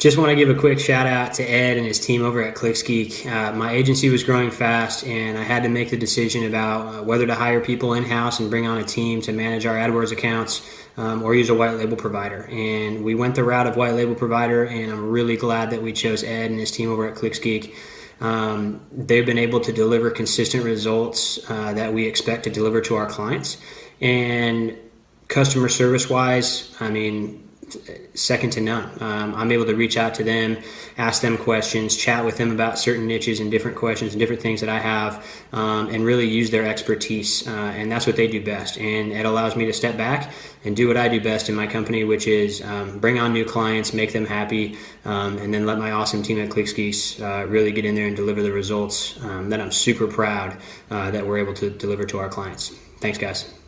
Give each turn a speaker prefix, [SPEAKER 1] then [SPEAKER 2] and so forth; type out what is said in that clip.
[SPEAKER 1] Just want to give a quick shout out to Ed and his team over at Geek. My agency was growing fast, and I had to make the decision about whether to hire people in-house and bring on a team to manage our AdWords accounts or use a white label provider. And we went the route of white label provider, and I'm really glad that we chose Ed and his team over at Geek. They've been able to deliver consistent results that we expect to deliver to our clients. And customer service-wise, I mean, second to none. I'm able to reach out to them, ask them questions, chat with them about certain niches and different questions and different things that I have, and really use their expertise. And that's what they do best. And it allows me to step back and do what I do best in my company, which is bring on new clients, make them happy, and then let my awesome team at Geek really get in there and deliver the results that I'm super proud that we're able to deliver to our clients. Thanks, guys.